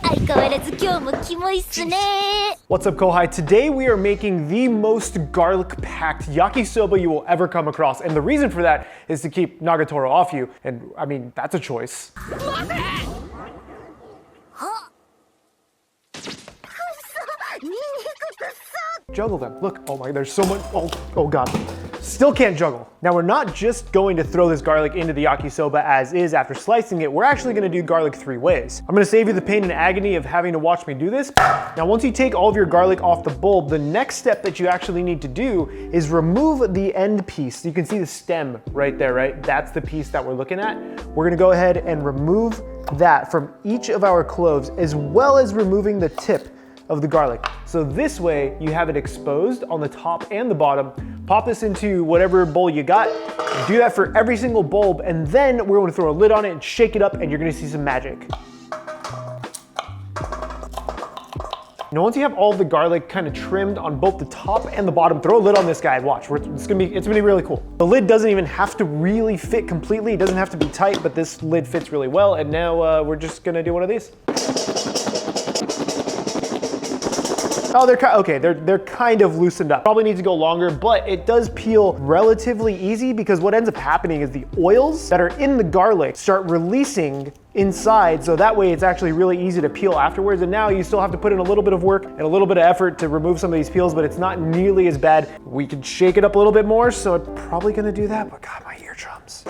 What's up, Kohai? Today we are making the most garlic-packed yakisoba you will ever come across, and the reason for that is to keep nagatoro off you, and I mean, that's a choice. Juggle them. Look, oh my, there's so much, oh god. Still can't juggle. Now we're not just going to throw this garlic into the yakisoba as is after slicing it, we're actually gonna do garlic 3 ways. I'm gonna save you the pain and agony of having to watch me do this. Now once you take all of your garlic off the bulb, the next step that you actually need to do is remove the end piece. You can see the stem right there, right? That's the piece that we're looking at. We're gonna go ahead and remove that from each of our cloves, as well as removing the tip of the garlic. So this way you have it exposed on the top and the bottom. Pop this into whatever bowl you got. Do that for every single bulb, and then we're going to throw a lid on it and shake it up, and you're going to see some magic. Now once you have all the garlic kind of trimmed on both the top and the bottom, throw a lid on this guy and watch. It's gonna be really cool. The lid doesn't even have to really fit completely. It doesn't have to be tight, but this lid fits really well. And now we're just gonna do one of these. Oh, they're kind of loosened up. Probably need to go longer, but it does peel relatively easy because what ends up happening is the oils that are in the garlic start releasing inside, so that way it's actually really easy to peel afterwards. And now you still have to put in a little bit of work and a little bit of effort to remove some of these peels, but it's not nearly as bad. We could shake it up a little bit more, so I'm probably gonna do that, but God, my eardrums.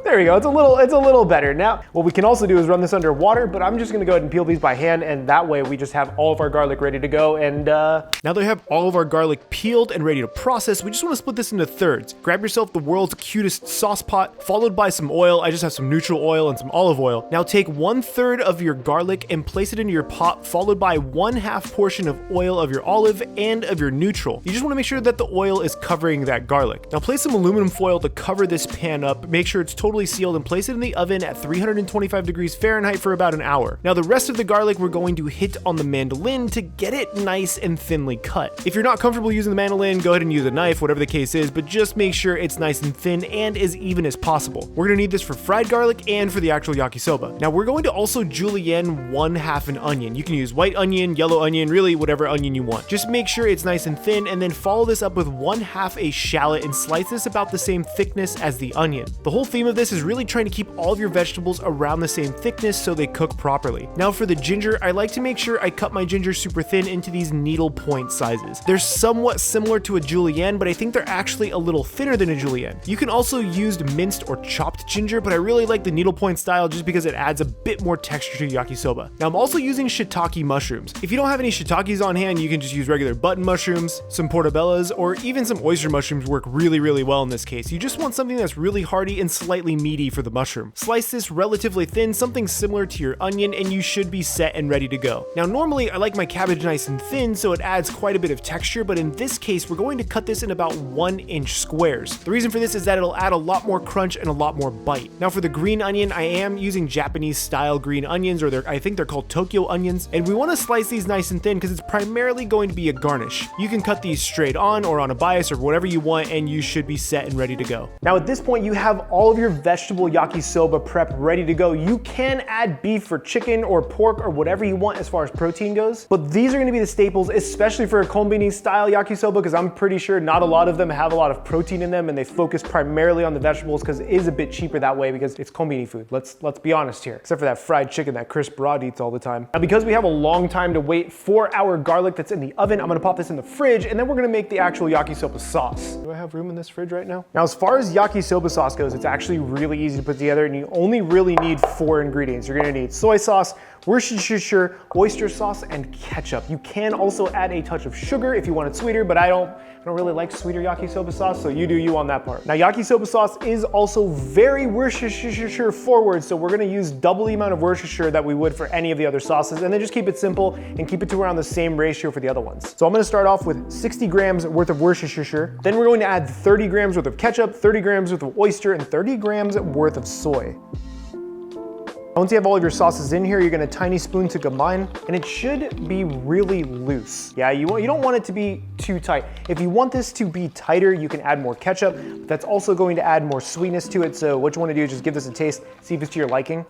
There we go, it's a little better. Now, what we can also do is run this under water, but I'm just gonna go ahead and peel these by hand, and that way we just have all of our garlic ready to go. And now that we have all of our garlic peeled and ready to process, we just wanna split this into thirds. Grab yourself the world's cutest sauce pot, followed by some oil. I just have some neutral oil and some olive oil. Now take 1/3 of your garlic and place it into your pot, followed by 1/2 portion of oil of your olive and of your neutral. You just wanna make sure that the oil is covering that garlic. Now place some aluminum foil to cover this pan up, make sure it's totally sealed, and place it in the oven at 325 degrees Fahrenheit for about an hour. Now the rest of the garlic we're going to hit on the mandolin to get it nice and thinly cut. If you're not comfortable using the mandolin, go ahead and use a knife, whatever the case is, but just make sure it's nice and thin and as even as possible. We're gonna need this for fried garlic and for the actual yakisoba. Now we're going to also julienne 1/2 an onion. You can use white onion, yellow onion, really whatever onion you want. Just make sure it's nice and thin, and then follow this up with 1/2 a shallot and slice this about the same thickness as the onion. The whole theme of this is really trying to keep all of your vegetables around the same thickness so they cook properly. Now for the ginger, I like to make sure I cut my ginger super thin into these needle point sizes. They're somewhat similar to a julienne, but I think they're actually a little thinner than a julienne. You can also use minced or chopped ginger, but I really like the needle point style just because it adds a bit more texture to yakisoba. Now I'm also using shiitake mushrooms. If you don't have any shiitakes on hand, you can just use regular button mushrooms, some portobellos, or even some oyster mushrooms work really, really well in this case. You just want something that's really hearty and slightly meaty for the mushroom. Slice this relatively thin, something similar to your onion, and you should be set and ready to go. Now normally I like my cabbage nice and thin, so it adds quite a bit of texture, but in this case we're going to cut this in about 1-inch squares. The reason for this is that it'll add a lot more crunch and a lot more bite. Now for the green onion, I am using Japanese style green onions, or I think they're called Tokyo onions, and we want to slice these nice and thin because it's primarily going to be a garnish. You can cut these straight on or on a bias or whatever you want, and you should be set and ready to go. Now at this point you have all of your vegetable yakisoba prep ready to go. You can add beef or chicken or pork or whatever you want as far as protein goes, but these are going to be the staples, especially for a konbini style yakisoba, because I'm pretty sure not a lot of them have a lot of protein in them, and they focus primarily on the vegetables because it is a bit cheaper that way because it's konbini food. Let's be honest here, except for that fried chicken that Chris Broad eats all the time. Now because we have a long time to wait for our garlic that's in the oven, I'm going to pop this in the fridge, and then we're going to make the actual yakisoba sauce. Do I have room in this fridge right now? Now as far as yakisoba sauce goes, it's actually really easy to put together, and you only really need 4 ingredients. You're gonna need soy sauce, Worcestershire, oyster sauce, and ketchup. You can also add a touch of sugar if you want it sweeter, but I don't really like sweeter yakisoba sauce, so you do you on that part. Now yakisoba sauce is also very Worcestershire forward, so we're gonna use double the amount of Worcestershire that we would for any of the other sauces, and then just keep it simple and keep it to around the same ratio for the other ones. So I'm gonna start off with 60 grams worth of Worcestershire, then we're going to add 30 grams worth of ketchup, 30 grams worth of oyster, and 30 grams worth of soy. Once you have all of your sauces in here, you're gonna tiny spoon to combine, and it should be really loose. Yeah, you don't want it to be too tight. If you want this to be tighter, you can add more ketchup, but that's also going to add more sweetness to it. So what you wanna do is just give this a taste, see if it's to your liking.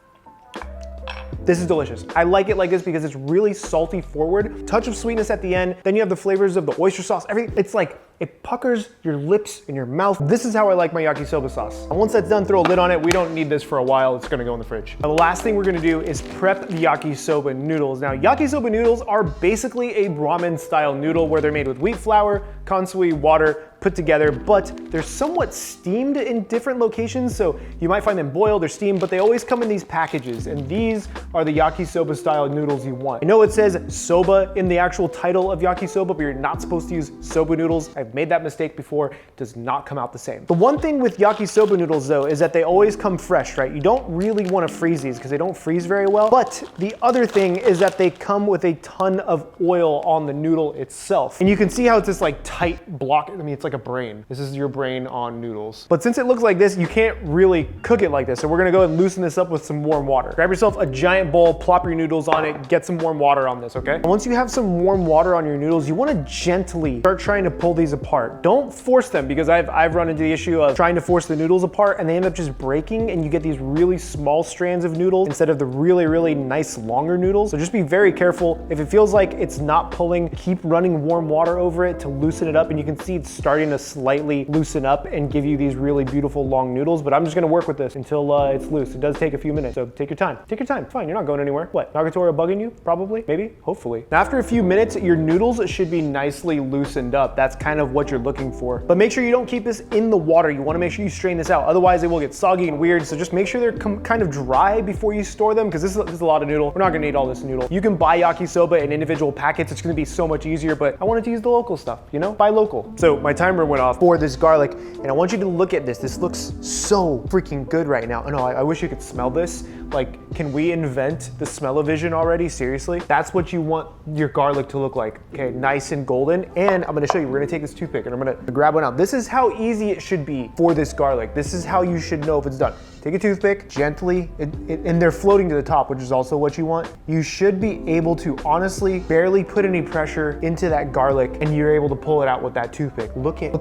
This is delicious. I like it like this because it's really salty forward, touch of sweetness at the end. Then you have the flavors of the oyster sauce, everything. It's like, it puckers your lips and your mouth. This is how I like my yakisoba sauce. And once that's done, throw a lid on it. We don't need this for a while. It's gonna go in the fridge. Now, the last thing we're gonna do is prep the yakisoba noodles. Now, yakisoba noodles are basically a ramen style noodle where they're made with wheat flour, kansui, water, put together, but they're somewhat steamed in different locations. So you might find them boiled or steamed, but they always come in these packages. And these are the yakisoba style noodles you want. I know it says soba in the actual title of yakisoba, but you're not supposed to use soba noodles. I've made that mistake before. It does not come out the same. The one thing with yakisoba noodles though, is that they always come fresh, right? You don't really want to freeze these because they don't freeze very well. But the other thing is that they come with a ton of oil on the noodle itself. And you can see how it's this like tight block. I mean, it's like a brain. This is your brain on noodles. But since it looks like this, you can't really cook it like this. So we're gonna go ahead and loosen this up with some warm water. Grab yourself a giant bowl, plop your noodles on it, get some warm water on this, okay? And once you have some warm water on your noodles, you wanna gently start trying to pull these apart. Don't force them because I've run into the issue of trying to force the noodles apart and they end up just breaking and you get these really small strands of noodles instead of the really, really nice longer noodles. So just be very careful. If it feels like it's not pulling, keep running warm water over it to loosen it up, and you can see it's starting to slightly loosen up and give you these really beautiful long noodles, but I'm just gonna work with this until it's loose. It does take a few minutes, so take your time. Take your time, fine, you're not going anywhere. What, Nagatoro bugging you? Probably, maybe, hopefully. Now after a few minutes, your noodles should be nicely loosened up. That's kind of what you're looking for. But make sure you don't keep this in the water. You wanna make sure you strain this out. Otherwise it will get soggy and weird, so just make sure they're kind of dry before you store them, because this is a lot of noodle. We're not gonna eat all this noodle. You can buy yakisoba in individual packets. It's gonna be so much easier, but I wanted to use the local stuff, you know, buy local. So my timer went off for this garlic, and I want you to look at this. This looks so freaking good right now. No, I wish you could smell this. Like, can we invent the smell-o-vision already? Seriously? That's what you want your garlic to look like. Okay, nice and golden. And I'm gonna show you, we're gonna take this toothpick and I'm gonna grab one out. This is how easy it should be for this garlic. This is how you should know if it's done. Take a toothpick, gently, and they're floating to the top, which is also what you want. You should be able to honestly barely put any pressure into that garlic and you're able to pull it out with that toothpick. Look at,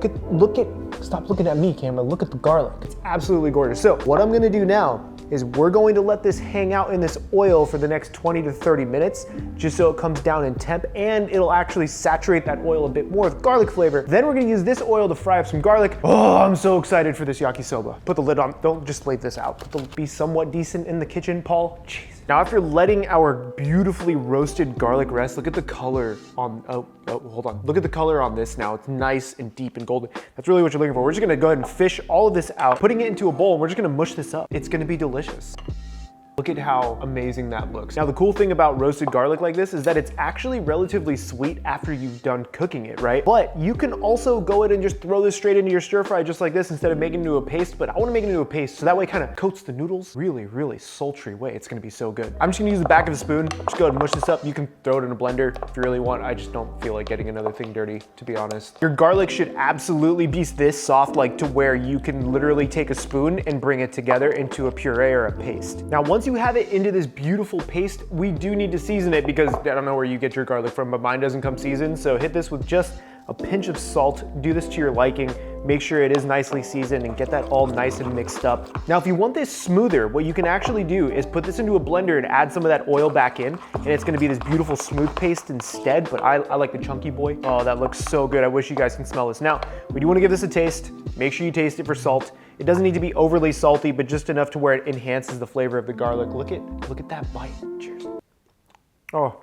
stop looking at me, camera. Look at the garlic. It's absolutely gorgeous. So what I'm gonna do now is we're going to let this hang out in this oil for the next 20 to 30 minutes, just so it comes down in temp and it'll actually saturate that oil a bit more with garlic flavor. Then we're gonna use this oil to fry up some garlic. Oh, I'm so excited for this yakisoba. Put the lid on, don't just leave this out. Be somewhat decent in the kitchen, Paul. Jeez. Now after letting our beautifully roasted garlic rest, look at the color on, hold on. Look at the color on this now. It's nice and deep and golden. That's really what you're looking for. We're just gonna go ahead and fish all of this out, putting it into a bowl, and we're just gonna mush this up. It's gonna be delicious. Look at how amazing that looks. Now the cool thing about roasted garlic like this is that it's actually relatively sweet after you've done cooking it, right? But you can also go ahead and just throw this straight into your stir fry just like this instead of making it into a paste, but I wanna make it into a paste so that way it kind of coats the noodles really, really sultry way. It's gonna be so good. I'm just gonna use the back of a spoon, just go ahead and mush this up. You can throw it in a blender if you really want. I just don't feel like getting another thing dirty, to be honest. Your garlic should absolutely be this soft, like to where you can literally take a spoon and bring it together into a puree or a paste. Now, once you have it into this beautiful paste, we do need to season it because I don't know where you get your garlic from, but mine doesn't come seasoned. So hit this with just a pinch of salt. Do this to your liking. Make sure it is nicely seasoned and get that all nice and mixed up. Now, if you want this smoother, what you can actually do is put this into a blender and add some of that oil back in, and it's gonna be this beautiful smooth paste instead, but I like the chunky boy. Oh, that looks so good. I wish you guys can smell this. Now, we do wanna give this a taste. Make sure you taste it for salt. It doesn't need to be overly salty, but just enough to where it enhances the flavor of the garlic. Look at that bite. Cheers. Oh,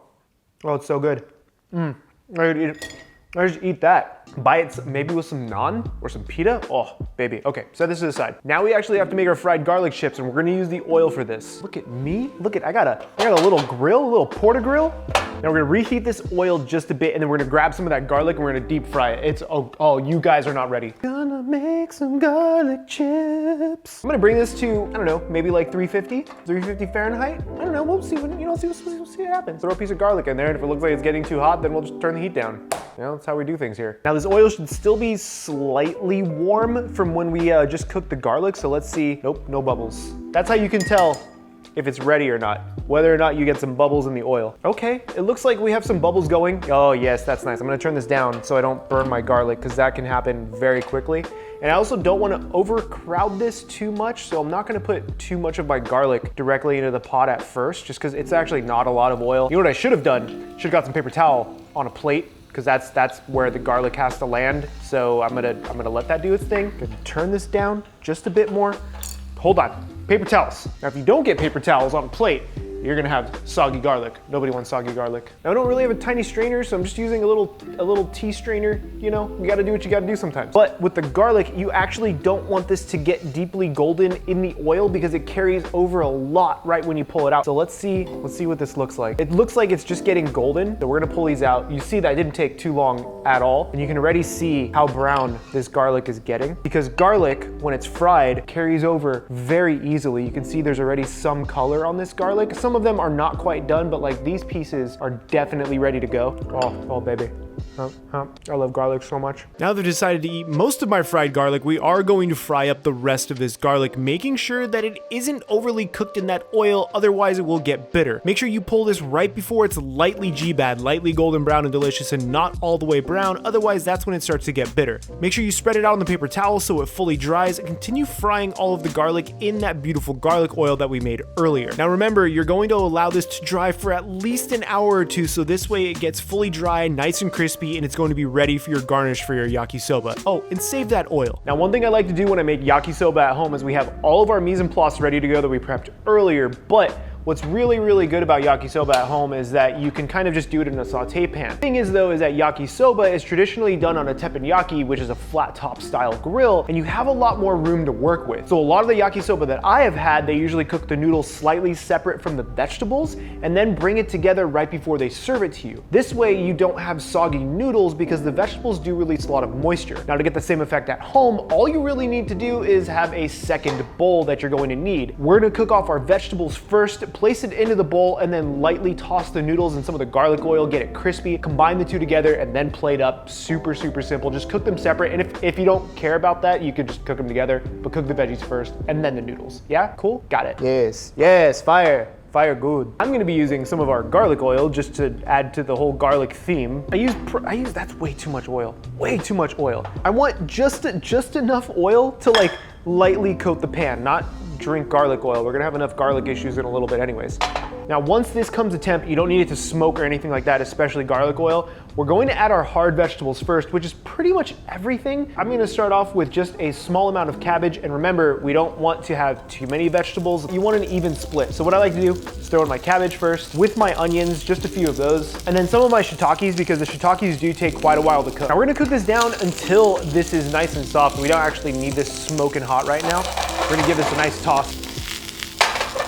it's so good. I just eat that. Bites maybe with some naan or some pita. Oh, baby. Okay, set this to the side. Now we actually have to make our fried garlic chips, and we're gonna use the oil for this. Look at me. I got a little grill, a little porta grill. Now we're gonna reheat this oil just a bit, and then we're gonna grab some of that garlic and we're gonna deep fry it. Oh, you guys are not ready. Gonna make some garlic chips. I'm gonna bring this to, I don't know, maybe like 350 Fahrenheit. I don't know, we'll see what, we'll see what happens. Throw a piece of garlic in there, and if it looks like it's getting too hot, then we'll just turn the heat down. You know, that's how we do things here. Now this oil should still be slightly warm from when we just cooked the garlic, so let's see. Nope, no bubbles. That's how you can tell if it's ready or not, whether or not you get some bubbles in the oil. Okay, it looks like we have some bubbles going. Oh yes, that's nice. I'm gonna turn this down so I don't burn my garlic, because that can happen very quickly. And I also don't want to overcrowd this too much, so I'm not going to put too much of my garlic directly into the pot at first, just because it's actually not a lot of oil. You know what I should have done? Should have got some paper towel on a plate, because that's where the garlic has to land. So I'm gonna let that do its thing. Gonna turn this down just a bit more. Hold on, paper towels. Now if you don't get paper towels on a plate, you're gonna have soggy garlic. Nobody wants soggy garlic. Now I don't really have a tiny strainer, so I'm just using a little tea strainer. You know, you gotta do what you gotta do sometimes. But with the garlic, you actually don't want this to get deeply golden in the oil because it carries over a lot right when you pull it out. So let's see what this looks like. It looks like it's just getting golden. So we're gonna pull these out. You see that didn't take too long at all. And you can already see how brown this garlic is getting, because garlic, when it's fried, carries over very easily. You can see there's already some color on this garlic. Some of them are not quite done, but like these pieces are definitely ready to go. Oh baby. I love garlic so much. Now that I've decided to eat most of my fried garlic, we are going to fry up the rest of this garlic, making sure that it isn't overly cooked in that oil, otherwise it will get bitter. Make sure you pull this right before it's lightly G-bad, lightly golden brown and delicious, and not all the way brown, otherwise that's when it starts to get bitter. Make sure you spread it out on the paper towel so it fully dries, and continue frying all of the garlic in that beautiful garlic oil that we made earlier. Now remember, you're going to allow this to dry for at least an hour or two, so this way it gets fully dry, nice and crispy, and it's going to be ready for your garnish for your yakisoba. Oh, and save that oil. Now, one thing I like to do when I make yakisoba at home is we have all of our mise en place ready to go that we prepped earlier, but what's really good about yakisoba at home is that you can kind of just do it in a saute pan. The thing is though, is that yakisoba is traditionally done on a teppanyaki, which is a flat top style grill, and you have a lot more room to work with. So a lot of the yakisoba that I have had, they usually cook the noodles slightly separate from the vegetables and then bring it together right before they serve it to you. This way you don't have soggy noodles because the vegetables do release a lot of moisture. Now to get the same effect at home, all you really need to do is have a second bowl that you're going to need. We're gonna cook off our vegetables first, place it into the bowl, and then lightly toss the noodles in some of the garlic oil, get it crispy, combine the two together, and then plate up. Super simple. Just cook them separate, and if you don't care about that, you could just cook them together, but cook the veggies first and then the noodles. Yeah, cool? Got it. Yes, fire good. I'm gonna be using some of our garlic oil just to add to the whole garlic theme. I use that's way too much oil. Way too much oil. I want just enough oil to like lightly coat the pan, not drink garlic oil. We're gonna have enough garlic issues in a little bit anyways. Now, once this comes to temp, you don't need it to smoke or anything like that, especially garlic oil. We're going to add our hard vegetables first, which is pretty much everything. I'm gonna start off with just a small amount of cabbage, and remember, we don't want to have too many vegetables. You want an even split. So what I like to do is throw in my cabbage first, with my onions, just a few of those, and then some of my shiitakes, because the shiitakes do take quite a while to cook. Now we're gonna cook this down until this is nice and soft. We don't actually need this smoking hot right now. We're gonna give this a nice toss.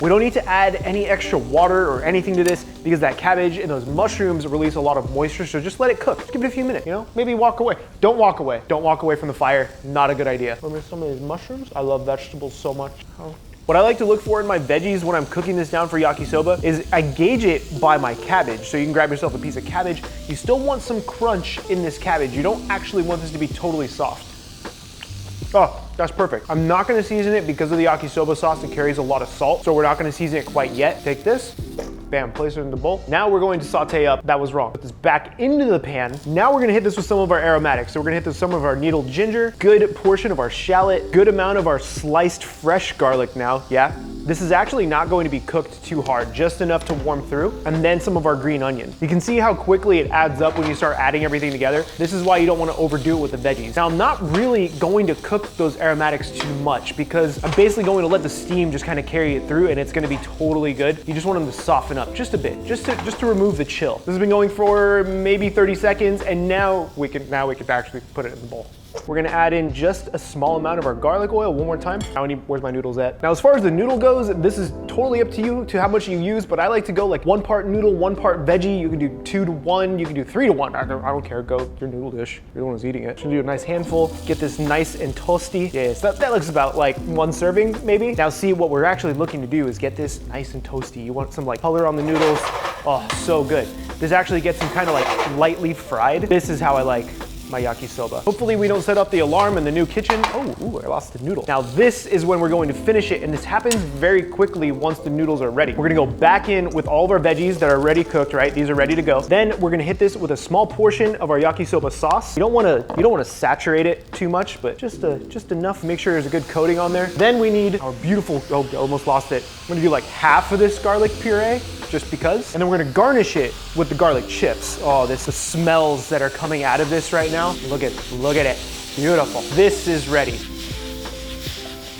We don't need to add any extra water or anything to this because that cabbage and those mushrooms release a lot of moisture, so just let it cook. Just give it a few minutes, you know? Maybe walk away. Don't walk away. Don't walk away from the fire. Not a good idea. Remember some of these mushrooms? I love vegetables so much. Oh. What I like to look for in my veggies when I'm cooking this down for yakisoba is I gauge it by my cabbage. So you can grab yourself a piece of cabbage. You still want some crunch in this cabbage. You don't actually want this to be totally soft. Oh, that's perfect. I'm not gonna season it because of the yakisoba sauce. It carries a lot of salt, so we're not gonna season it quite yet. Take this, bam, place it in the bowl. Now we're going to saute up, that was wrong. Put this back into the pan. Now we're gonna hit this with some of our aromatics. So we're gonna hit this with some of our needled ginger, good portion of our shallot, good amount of our sliced fresh garlic now, yeah. This is actually not going to be cooked too hard, just enough to warm through, and then some of our green onion. You can see how quickly it adds up when you start adding everything together. This is why you don't want to overdo it with the veggies. Now, I'm not really going to cook those aromatics too much because I'm basically going to let the steam just kind of carry it through, and it's going to be totally good. You just want them to soften up just a bit, just to remove the chill. This has been going for maybe 30 seconds, and now we can actually put it in the bowl. We're gonna add in just a small amount of our garlic oil one more time. Where's my noodles at? Now, as far as the noodle goes, this is totally up to you to how much you use, but I like to go like 1 part noodle, 1 part veggie. You can do 2 to 1, you can do 3 to 1. I don't care, go your noodle dish. You're the one who's eating it. Should do a nice handful, get this nice and toasty. Yes, that looks about like 1 serving maybe. Now see, what we're actually looking to do is get this nice and toasty. You want some like color on the noodles. Oh, so good. This actually gets them kind of like lightly fried. This is how I like my yakisoba. Hopefully we don't set up the alarm in the new kitchen. Oh, ooh, I lost the noodle. Now this is when we're going to finish it, and this happens very quickly once the noodles are ready. We're gonna go back in with all of our veggies that are already cooked, right? These are ready to go. Then we're gonna hit this with a small portion of our yakisoba sauce. You don't wanna saturate it too much, but just enough to make sure there's a good coating on there. Then we need our beautiful, oh, I almost lost it. I'm gonna do like half of this garlic puree, just because. And then we're gonna garnish it with the garlic chips. Oh, the smells that are coming out of this right now. Look at it, beautiful. This is ready.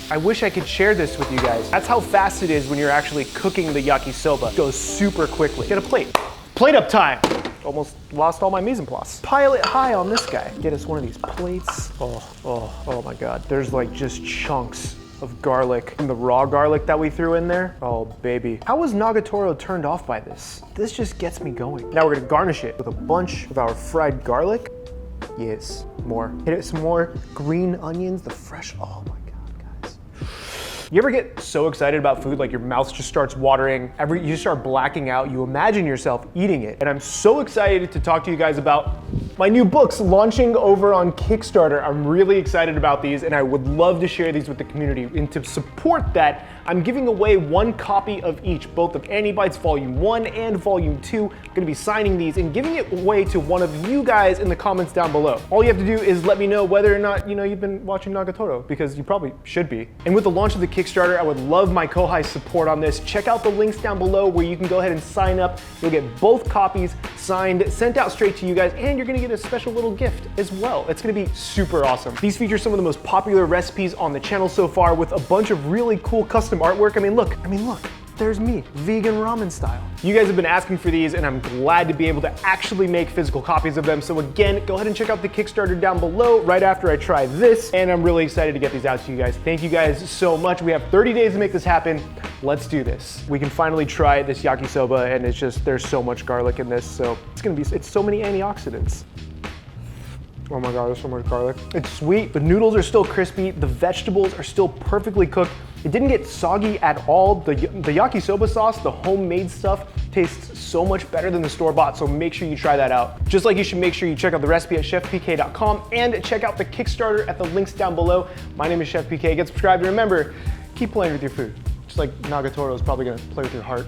I wish I could share this with you guys. That's how fast it is when you're actually cooking the yakisoba. It goes super quickly. Get a plate. Plate up time. Almost lost all my mise en place. Pile it high on this guy. Get us one of these plates. Oh my God. There's like just chunks of garlic and the raw garlic that we threw in there. Oh baby. How was nagatoro turned off by this? This just gets me going. Now we're gonna garnish it with a bunch of our fried garlic. Yes, more. Hit it with some more green onions, the fresh, oh my God, guys. You ever get so excited about food, like your mouth just starts watering, you start blacking out, you imagine yourself eating it. And I'm so excited to talk to you guys about my new books launching over on Kickstarter. I'm really excited about these, and I would love to share these with the community. And to support that, I'm giving away one copy of each, both of Annie Bites Volume 1 and Volume 2. I'm gonna be signing these and giving it away to one of you guys in the comments down below. All you have to do is let me know whether or not you've been watching Nagatoro, because you probably should be. And with the launch of the Kickstarter, I would love my Kohai's support on this. Check out the links down below where you can go ahead and sign up. You'll get both copies signed, sent out straight to you guys, and you're gonna get a special little gift as well. It's gonna be super awesome. These feature some of the most popular recipes on the channel so far, with a bunch of really cool custom artwork. I mean, look, there's me, vegan ramen style. You guys have been asking for these, and I'm glad to be able to actually make physical copies of them. So again, go ahead and check out the Kickstarter down below right after I try this, and I'm really excited to get these out to you guys. Thank you guys so much. We have 30 days to make this happen. Let's do this. We can finally try this yakisoba, and it's just, there's so much garlic in this, so it's so many antioxidants. Oh my God, there's so much garlic. It's sweet, the noodles are still crispy, the vegetables are still perfectly cooked. It didn't get soggy at all. The yakisoba sauce, the homemade stuff, tastes so much better than the store-bought, so make sure you try that out. Just like you should make sure you check out the recipe at chefpk.com and check out the Kickstarter at the links down below. My name is Chef PK. Get subscribed, and remember, keep playing with your food. Just like Nagatoro is probably gonna play with your heart.